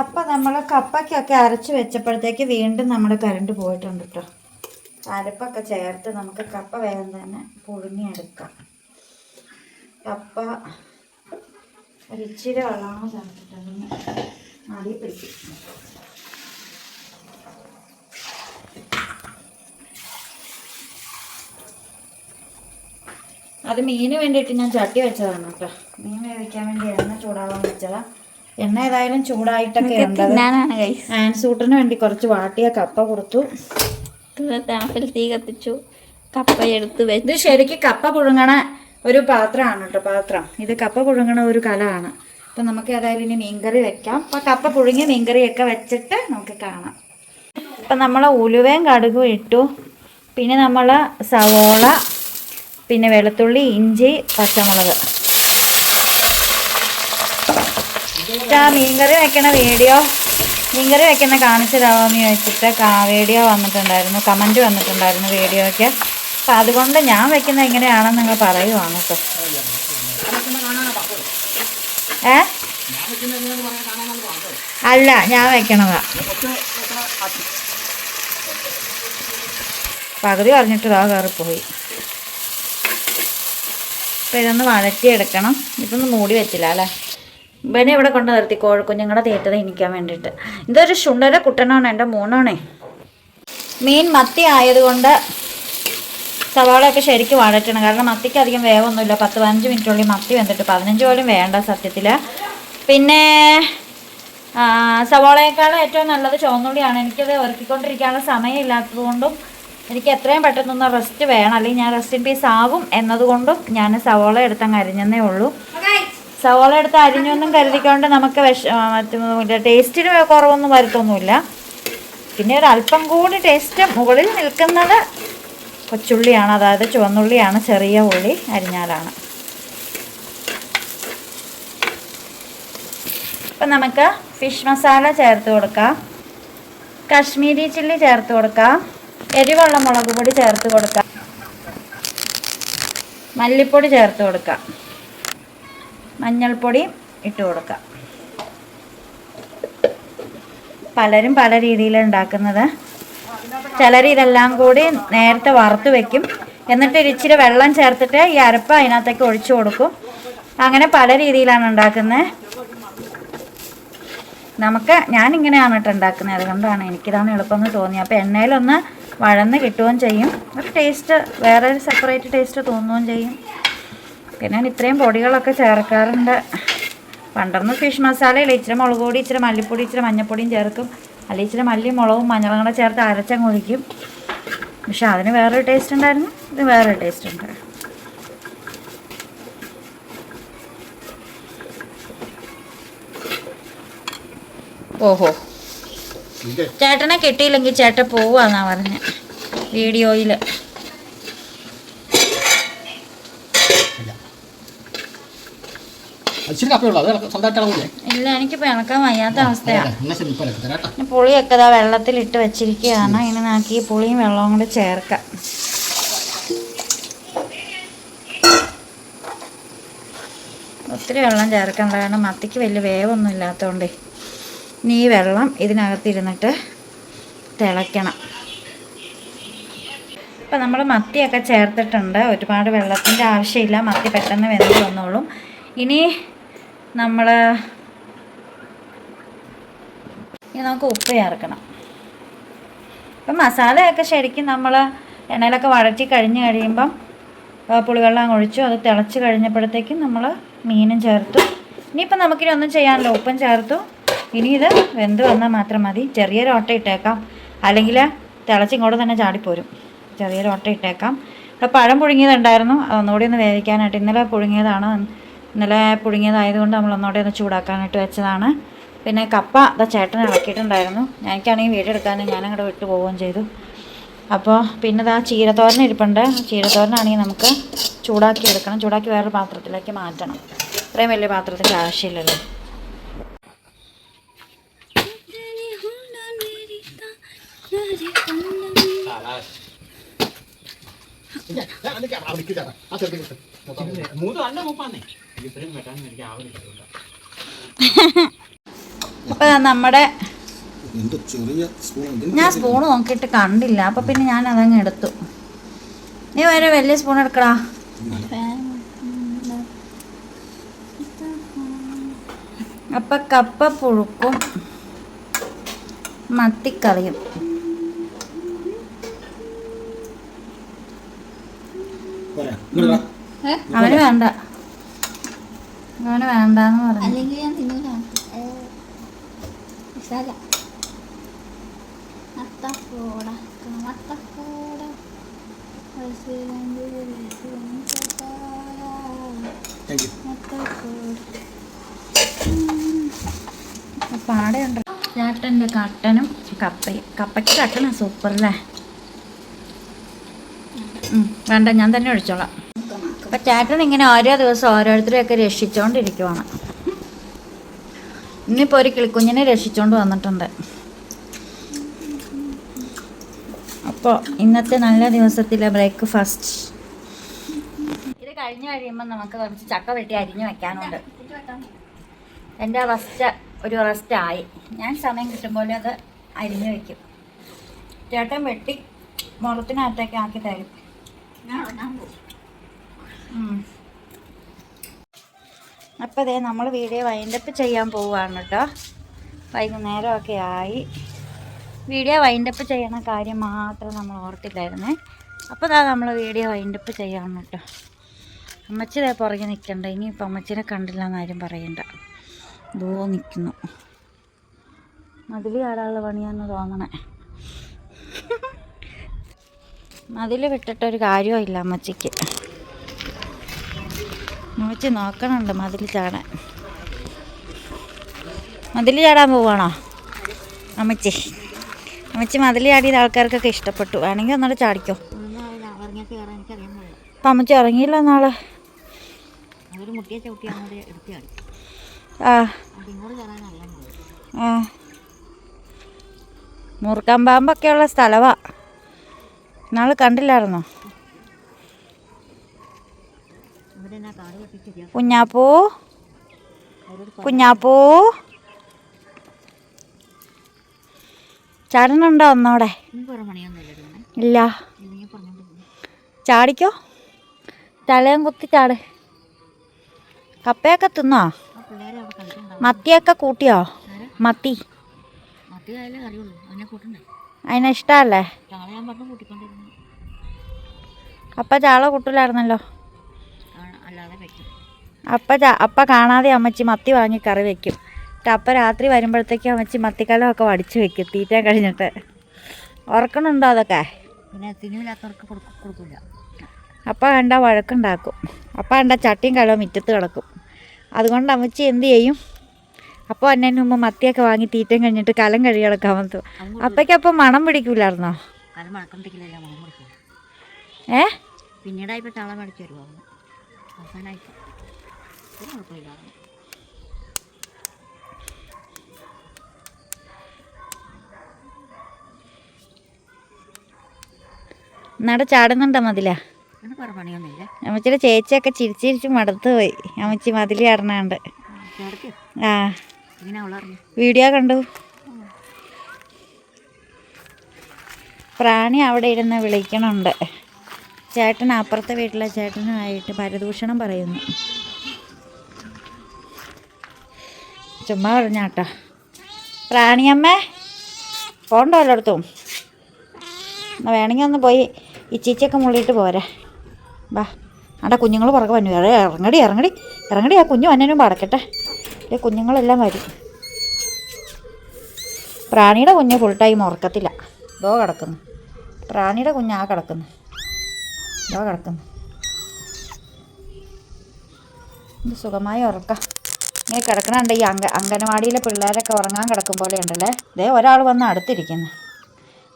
അപ്പം നമ്മൾ കപ്പയ്ക്കൊക്കെ അരച്ച് വെച്ചപ്പോഴത്തേക്ക് വീണ്ടും നമ്മുടെ കറണ്ട് പോയിട്ടുണ്ട് കേട്ടോ. അരപ്പൊക്കെ ചേർത്ത് നമുക്ക് കപ്പ വേഗം തന്നെ പുഴുങ്ങിയെടുക്കാം. കപ്പ ഒരിച്ചിരി വെള്ളം ചേർത്തിട്ടുണ്ടെങ്കിൽ അടി പിടിക്കും. അത് മീന് വേണ്ടിയിട്ട് ഞാൻ ചട്ടി വെച്ചതാണ് കേട്ടോ. മീൻ വേവിക്കാൻ വേണ്ടി എണ്ണ ചൂടാവാൻ വെച്ചതാ. എണ്ണ ഏതായാലും ചൂടായിട്ടൊക്കെ ഉണ്ട്. ആൻസൂട്ടിന് വേണ്ടി കുറച്ച് വാട്ടിയ കപ്പ കൊടുത്തു. തീ കത്തിച്ചു. കപ്പ എടുത്ത് വെച്ച്. ഇത് ശരിക്കും കപ്പ പുഴുങ്ങണ ഒരു പാത്രമാണ് കേട്ടോ. പാത്രം ഇത് കപ്പ പുഴുങ്ങണ ഒരു കലമാണ്. അപ്പം നമുക്ക് ഏതായാലും ഇനി മീൻകറി വെക്കാം. അപ്പം കപ്പ പുഴുങ്ങി മീൻകറിയൊക്കെ വെച്ചിട്ട് നമുക്ക് കാണാം. അപ്പം നമ്മൾ ഉലുവയും കടുകും ഇട്ടു. പിന്നെ നമ്മൾ സവോള, പിന്നെ വെളുത്തുള്ളി, ഇഞ്ചി, പച്ചമുളക്. മീൻകറി വെക്കുന്ന കാണിച്ചു തരാമെന്ന് ചോദിച്ചിട്ട് വീഡിയോ വന്നിട്ടുണ്ടായിരുന്നു, കമൻറ്റ് വന്നിട്ടുണ്ടായിരുന്നു വീഡിയോയ്ക്ക്. അപ്പം അതുകൊണ്ട് ഞാൻ വെക്കുന്നത് എങ്ങനെയാണെന്ന് നിങ്ങൾ പറയുവാണ് കേട്ടോ. അല്ല, ഞാൻ വെക്കണതാ. പകുതി പറഞ്ഞിട്ട് കയറിപ്പോയി. അപ്പം ഇതൊന്ന് വഴറ്റിയെടുക്കണം. ഇതൊന്നും മൂടി വെച്ചില്ല അല്ലേ. ഇവനെ ഇവിടെ കൊണ്ട് നിർത്തി കോഴിക്കുഞ്ഞുങ്ങളുടെ തീറ്റത എനിക്കാൻ വേണ്ടിയിട്ട്. ഇതൊരു ശുണ്ടര കുട്ടനാണ്, എൻ്റെ മൂന്നാണേ. മീൻ മത്തി ആയതുകൊണ്ട് സവാളയൊക്കെ ശരിക്കും വഴറ്റണം. കാരണം മത്തിക്ക് അധികം വേവൊന്നുമില്ല. 10-15 മിനിറ്റുള്ളിൽ മത്തി വെന്തിട്ട് 15 പോലും വേണ്ട സത്യത്തിൽ. പിന്നെ സവാളയേക്കാളും ഏറ്റവും നല്ലത് ചുവന്നുള്ളിയാണ്. എനിക്കത് ഒരുക്കിക്കൊണ്ടിരിക്കാനുള്ള സമയം ഇല്ലാത്തത് കൊണ്ടും എനിക്ക് എത്രയും പെട്ടെന്നൊന്ന് റെസ്റ്റ് വേണം, അല്ലെങ്കിൽ ഞാൻ റെസ്റ്റ് ഇൻ പീസ് ആകും എന്നതുകൊണ്ടും ഞാൻ സവാള എടുത്തങ്ങ് അരിഞ്ഞെന്നേ ഉള്ളൂ. സവാള എടുത്ത് അരിഞ്ഞൊന്നും കരുതിക്കൊണ്ട് നമുക്ക് ടേസ്റ്റിന് കുറവൊന്നും വരുത്തൊന്നുമില്ല. പിന്നെ ഒരു അല്പം കൂടി ടേസ്റ്റ് മുകളിൽ നിൽക്കുന്നത് കൊച്ചുള്ളിയാണ്, അതായത് ചുവന്നുള്ളിയാണ്. ചെറിയ ഉള്ളി അരിഞ്ഞാലാണ്. അപ്പം നമുക്ക് ഫിഷ് മസാല ചേർത്ത് കൊടുക്കാം. കാശ്മീരി ചില്ലി ചേർത്ത് കൊടുക്കാം. എരിവുള്ള മുളക് പൊടി ചേർത്ത് കൊടുക്കാം. മല്ലിപ്പൊടി ചേർത്ത് കൊടുക്കാം. മഞ്ഞൾപ്പൊടി ഇട്ട് കൊടുക്കാം. പലരും പല രീതിയിലാണ് ഉണ്ടാക്കുന്നത്. ചിലർ ഇതെല്ലാം കൂടി നേരത്തെ വറുത്ത് വെക്കും, എന്നിട്ട് ഇച്ചിരി വെള്ളം ചേർത്തിട്ട് ഈ അരപ്പ് അതിനകത്തേക്ക് ഒഴിച്ചു കൊടുക്കും. അങ്ങനെ പല രീതിയിലാണ് ഉണ്ടാക്കുന്നത്. ഞാനിങ്ങനെയാണ് കേട്ടോ ഉണ്ടാക്കുന്നത്, അതുകൊണ്ടാണ് എനിക്കിതാണ് എളുപ്പമെന്ന് തോന്നി. അപ്പോൾ എണ്ണയിലൊന്ന് വഴന്ന് കിട്ടുകയും ചെയ്യും, ഒരു ടേസ്റ്റ് വേറെ ഒരു സെപ്പറേറ്റ് ടേസ്റ്റ് തോന്നുകയും ചെയ്യും. പിന്നെ ഞാൻ ഇത്രയും പൊടികളൊക്കെ ചേർക്കാറുണ്ട്. പണ്ടൊന്നും ഫിഷ് മസാലയിൽ ഇച്ചിരി മുളക് പൊടി, ഇച്ചിരി മല്ലിപ്പൊടി, ഇച്ചിരി മഞ്ഞൾപ്പൊടിയും ചേർക്കും, അല്ലെങ്കിൽ ഇച്ചിരി മല്ലി മുളകും മഞ്ഞളും കൂടെ ചേർത്ത് അരച്ചങ്ങ് ഒഴിക്കും. പക്ഷെ അതിന് വേറൊരു ടേസ്റ്റ് ഉണ്ടായിരുന്നു, ഇത് വേറൊരു ടേസ്റ്റ് ഉണ്ട്. ഓഹോ, ചേട്ടനെ കിട്ടിയില്ലെങ്കിൽ ചേട്ടൻ പോവാന്നാ പറഞ്ഞ വീഡിയോയിൽ. ഇല്ല, എനിക്കിപ്പോൾ ഇണക്കാൻ വയ്യാത്ത അവസ്ഥയാണ്. പുളിയൊക്കെ ഇതാ വെള്ളത്തിലിട്ട് വെച്ചിരിക്കുകയാണ്. ഇനി നാക്കി പുളിയും വെള്ളവും കൂടെ ചേർക്കാം. ഒത്തിരി വെള്ളം ചേർക്കണ്ട, കാരണം മത്തിക്ക് വലിയ വേവൊന്നും ഇല്ലാത്തതുകൊണ്ട്. ഇനി ഈ വെള്ളം ഇതിനകത്തിരുന്നിട്ട് തിളയ്ക്കണം. ഇപ്പം നമ്മൾ മത്തിയൊക്കെ ചേർത്തിട്ടുണ്ട്, ഒരുപാട് വെള്ളത്തിൻ്റെ ആവശ്യമില്ല, മത്തി പെട്ടെന്ന് വെന്ത് വന്നോളും. ഇനി നമുക്ക് ഉപ്പ് ചേർക്കണം. ഇപ്പം മസാലയൊക്കെ ശരിക്കും നമ്മൾ എണ്ണയിലൊക്കെ വഴറ്റി കഴിഞ്ഞ് കഴിയുമ്പം പുളിവെള്ളം ഒഴിച്ചു, അത് തിളച്ച് കഴിഞ്ഞപ്പോഴത്തേക്കും നമ്മൾ മീനും ചേർത്തു. ഇനിയിപ്പം നമുക്കിനി ഒന്നും ചെയ്യാനല്ലോ, ഉപ്പും ചേർത്തു. ഇനി ഇത് വെന്ത് വന്നാൽ മാത്രം മതി. ചെറിയൊരു ഓട്ട ഇട്ടേക്കാം, അല്ലെങ്കിൽ തിളച്ചിങ്ങോട്ട് തന്നെ ചാടിപ്പോരും. ചെറിയൊരു ഓട്ട ഇട്ടേക്കാം. ഇപ്പോൾ പഴം പുഴുങ്ങിയതുണ്ടായിരുന്നു, അതൊന്നുകൂടി ഒന്ന് വേവിക്കാനായിട്ട്. ഇന്നലെ പുഴുങ്ങിയതായതുകൊണ്ട് നമ്മൾ ഒന്നുകൂടി ഒന്ന് ചൂടാക്കാനായിട്ട് വെച്ചതാണ്. പിന്നെ കപ്പ ചേട്ടൻ ഇളക്കിയിട്ടുണ്ടായിരുന്നു, എനിക്കാണെങ്കിൽ വീഡിയോ എടുക്കാൻ ഞാനങ്ങോട്ട് വിട്ടു പോവുകയും ചെയ്തു. അപ്പോൾ പിന്നെ ചീരത്തോരൻ ഇരിപ്പുണ്ട്. ചീരത്തോരനാണെങ്കിൽ നമുക്ക് ചൂടാക്കി എടുക്കണം, ചൂടാക്കി വേറൊരു പാത്രത്തിലേക്ക് മാറ്റണം. ഇത്രയും വലിയ പാത്രത്തിൻ്റെ ആവശ്യമില്ലല്ലോ. അപ്പൊ നമ്മുടെ ഞാൻ സ്പൂൺ നോക്കിയിട്ട് കണ്ടില്ല, അപ്പൊ പിന്നെ ഞാൻ അതങ്ങ് എടുത്തു. നീ വരെ വലിയ സ്പൂൺ എടുക്കടാ. അപ്പൊ കപ്പ പുഴുക്കും മത്തിക്കറിയും. അവന് വേണ്ട, അവന് വേണ്ടെന്ന് പറഞ്ഞു. അല്ലെങ്കിൽ ഞാൻ തിന്നൂല. പാടയുണ്ട്. ചേട്ടൻ്റെ കട്ടനും കപ്പയും. കപ്പയ്ക്ക് കട്ടനാ സൂപ്പർ അല്ലേ? വേണ്ട, ഞാൻ തന്നെ ഒഴിച്ചോളാം. അപ്പം ചേട്ടൻ ഇങ്ങനെ ഓരോ ദിവസം ഓരോരുത്തരെയൊക്കെ രക്ഷിച്ചുകൊണ്ടിരിക്കുവാണ്. ഇന്നിപ്പോൾ ഒരു കിളിക്കുഞ്ഞിനെ രക്ഷിച്ചുകൊണ്ട് വന്നിട്ടുണ്ട്. അപ്പോൾ ഇന്നത്തെ നല്ല ദിവസത്തിലെ ബ്രേക്ക്ഫാസ്റ്റ് ഇത് കഴിഞ്ഞ് കഴിയുമ്പോൾ നമുക്ക് കുറച്ച് ചക്ക വെട്ടി അരിഞ്ഞു വെക്കാനുണ്ട്. എൻ്റെ റെസ്റ്റായി. ഞാൻ സമയം കിട്ടുമ്പോൾ അത് അരിഞ്ഞു വയ്ക്കും. ചേട്ടൻ വെട്ടി മുറത്തിനകത്തേക്ക് ആക്കി തരും. അപ്പോൾ അതേ നമ്മൾ വീഡിയോ വൈൻഡപ്പ് ചെയ്യാൻ പോവുകയാണ് കേട്ടോ. വൈകുന്നേരമൊക്കെ ആയി. വീഡിയോ വൈൻഡപ്പ് ചെയ്യണ കാര്യം മാത്രം നമ്മൾ ഓർത്തില്ലായിരുന്നേ. അപ്പോൾ നമ്മൾ വീഡിയോ വൈൻഡപ്പ് ചെയ്യാണ് കേട്ടോ. അമ്മച്ചി പുറകെ നിൽക്കണ്ട. ഇനിയിപ്പോൾ അമ്മച്ചിനെ കണ്ടില്ല എന്നാരും പറയണ്ട. ദോ നിൽക്കുന്നു. മതിൽ ചാടാനുള്ള പണിയാന്ന് തോന്നണേ. മതിൽ വിട്ടിട്ടൊരു കാര്യവും ഇല്ല അമ്മച്ചിക്ക്. അമ്മച്ചി നോക്കണുണ്ട് മതിൽ ചാടാൻ. മതിൽ ചാടാൻ പോവാണോ അമ്മച്ചി? അമ്മച്ചി മതിൽ ചാടിയത് ആൾക്കാർക്കൊക്കെ ഇഷ്ടപ്പെട്ടു. വേണമെങ്കിൽ ഒന്നുകൂടെ ചാടിക്കോ. അപ്പം അമ്മച്ചി ഇറങ്ങിയില്ല നാളെ. ആ മുറുക്കാൻ പാമ്പൊക്കെയുള്ള സ്ഥലമാണ്. നാളെ കണ്ടില്ലായിരുന്നോ? കുഞ്ഞാപ്പൂ കുഞ്ഞാപ്പൂ ചാടനുണ്ടോ ഒന്നോടെ? ഇല്ല, ചാടിക്കോ. തലയും കുത്തി ചാട്. കപ്പയൊക്കെ തിന്നോ? മത്തിയൊക്കെ കൂട്ടിയോ? മത്തി മത്തി ആയാലേ കറിയുള്ളൂ, അതിനെ കൂട്ടണ്ടേ. അതിനെ ഇഷ്ടമല്ലേ? ചാള ഞാൻ പറഞ്ഞു കൂട്ടിക്കൊണ്ടിരുന്നു. അപ്പം ചാള കൂട്ടില്ലായിരുന്നല്ലോ. അല്ലാതെ വെക്കും. അപ്പം കാണാതെ അമ്മച്ചി മത്തി വാങ്ങി കറി വെക്കും. അപ്പം രാത്രി വരുമ്പോഴത്തേക്കും അമ്മച്ചി മത്തിക്കലമൊക്കെ വടിച്ച് വെക്കും തീറ്റാൻ കഴിഞ്ഞിട്ട്. ഉറക്കണുണ്ടോ അതൊക്കെ? പിന്നെ തിന്നില്ലാത്തവർക്ക് കൊടുക്കില്ല. അപ്പം കണ്ട വഴക്കുണ്ടാക്കും. അപ്പം കണ്ട ചട്ടിയും കലവും മുറ്റത്ത് കിടക്കും. അതുകൊണ്ട് അമ്മച്ചി എന്ത് ചെയ്യും? അപ്പോൾ എന്നതിന് മുമ്പ് മത്തിയൊക്കെ വാങ്ങി തീറ്റയും കഴിഞ്ഞിട്ട് കലം കഴുകി കിടക്കാൻ വന്നു. അപ്പയ്ക്കപ്പം മണം പിടിക്കൂലായിരുന്നോ? കലം മണക്കണ്ടിക്കില്ല, മണം പിടിക്കും. പിന്നീടായിപ്പോൾ ചാള മേടിച്ച് വരുമോ? അവസാനമായിട്ട് ഒരു കുഴപ്പമില്ല. എന്നാടെ ചാടുന്നുണ്ടോ മതില? എനിക്ക് വേറെ പണിയൊന്നുമില്ല. അമ്മച്ചിയുടെ ചേച്ചിയൊക്കെ ചിരിച്ചിരിച്ച് മടുത്ത് പോയി അമ്മച്ചി മതിൽ കയറണാണ്ട്. ആ വീഡിയോ കണ്ടു. പ്രാണി അവിടെ ഇരുന്ന് വിളിക്കണുണ്ട്. ചേട്ടൻ അപ്പുറത്തെ വീട്ടിലെ ചേട്ടനുമായിട്ട് പരദൂഷണം പറയുന്നു. ചുമ്മാ പറഞ്ഞാട്ടോ. പ്രാണിയമ്മേ പോണ്ടോ എല്ലായിടത്തും? വേണമെങ്കിൽ ഒന്ന് പോയി ഇച്ചീച്ചൊക്കെ മുള്ളിയിട്ട് പോരെ. ബാ അവിടെ കുഞ്ഞുങ്ങൾ പുറകെ വന്നു. ഇറങ്ങടി ഇറങ്ങടി ഇറങ്ങടി. ആ കുഞ്ഞു വന്നതിനും അടക്കട്ടെ. കുഞ്ഞുങ്ങളെല്ലാം വരും. പ്രാണിയുടെ കുഞ്ഞ് ഫുൾ ടൈം ഉറക്കത്തില്ല. ദോ കിടക്കുന്നു. പ്രാണിയുടെ കുഞ്ഞ് ആ കിടക്കുന്നു. ദോ കിടക്കുന്നു. ഇത് സുഖമായി ഉറക്കാം. ഇങ്ങനെ കിടക്കണുണ്ട്. ഈ അംഗനവാടിയിലെ പിള്ളേരൊക്കെ ഉറങ്ങാൻ കിടക്കും പോലെ ഉണ്ടല്ലേ. ദേ ഒരാൾ വന്ന് അടുത്തിരിക്കുന്നു.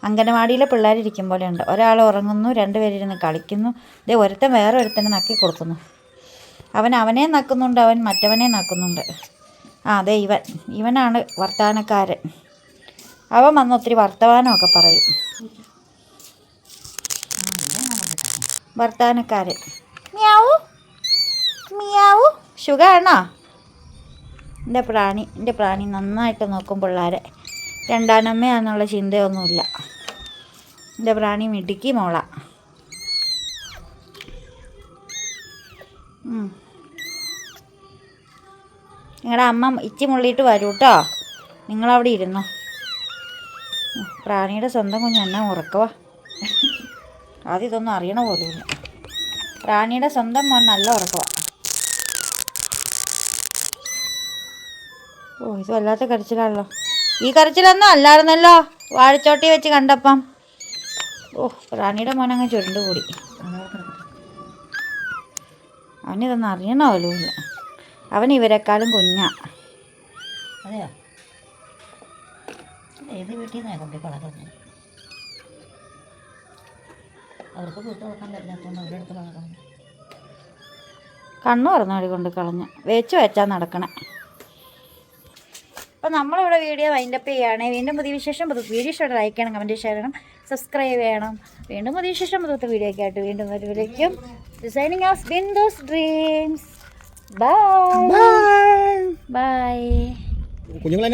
അംഗനവാടിയിലെ പിള്ളേരിരിക്കും പോലെ ഉണ്ട്. ഒരാൾ ഉറങ്ങുന്നു, രണ്ടുപേരിരുന്ന് കളിക്കുന്നു. ദേ ഒരുത്തൻ വേറെ ഒരുത്തനെ നക്കി കൊടുക്കുന്നു. അവനെ നക്കുന്നുണ്ട്, അവൻ മറ്റവനെ നക്കുന്നുണ്ട്. ആ അതെ ഇവനാണ് വർത്തമാനക്കാരൻ. അവൻ വന്ന് ഒത്തിരി വർത്തമാനമൊക്കെ പറയും. വർത്തമാനക്കാരൻ. മിയാവൂ മിയാവൂ. സുഖമാണോ? എൻ്റെ പ്രാണി നന്നായിട്ട് നോക്കും പിള്ളേരെ. രണ്ടാനമ്മയാന്നുള്ള ചിന്തയൊന്നുമില്ല. എൻ്റെ പ്രാണി മിടുക്കി മോള. നിങ്ങളുടെ അമ്മ ഇച്ചി മുള്ളിയിട്ട് വരൂ കേട്ടോ. നിങ്ങളവിടെ ഇരുന്നോ. പ്രാണിയുടെ സ്വന്തം കുഞ്ഞ് എന്നാ ഉറക്കവാ. ആദ്യം ഇതൊന്നും അറിയണ പോലുമില്ല. പ്രാണിയുടെ സ്വന്തം മോൻ നല്ല ഉറക്കവാ. ഓ ഇത് വല്ലാത്ത കരച്ചിലാണല്ലോ. ഈ കരച്ചിലൊന്നും അല്ലായിരുന്നല്ലോ വാഴച്ചോട്ടി വെച്ച് കണ്ടപ്പം. ഓ പ്രാണിയുടെ മോനങ്ങ് ചുരുണ്ടുകൂടി. അവനിതൊന്നും അറിയണ പോലുമില്ല. അവൻ ഇവരെക്കാളും കുഞ്ഞാ. അതെയോ? ഏത് വീട്ടിൽ നിന്നാണ് കൊണ്ടു വളർന്നത്? അവർക്ക് വീട്ടിൽ വളർത്താൻ പറ്റില്ലാത്തതുകൊണ്ട് അവരെടുത്ത് വളർന്നു. കണ്ണു തുറന്നോടി കൊണ്ട് കളഞ്ഞു. വെച്ചാൽ നടക്കണേ. അപ്പോൾ നമ്മളിവിടെ വീഡിയോ വൈൻഡപ്പ് ചെയ്യുകയാണ്. വീണ്ടും പുതിയ വിശേഷം വീഡിയോ ഇഷ്ടം ലൈക്ക് ചെയ്യണം, കമൻറ്റ് ചെയ്യണം, സബ്സ്ക്രൈബ് ചെയ്യണം. വീണ്ടും പുതിയ വിശേഷം പുതുത്ത വീഡിയോ ഒക്കെ ആയിട്ട് വീണ്ടും വരുമ്പോഴേക്കും designing of ബിന്ദുസ് dreams. Bye bye. കുഞ്ഞുങ്ങൾ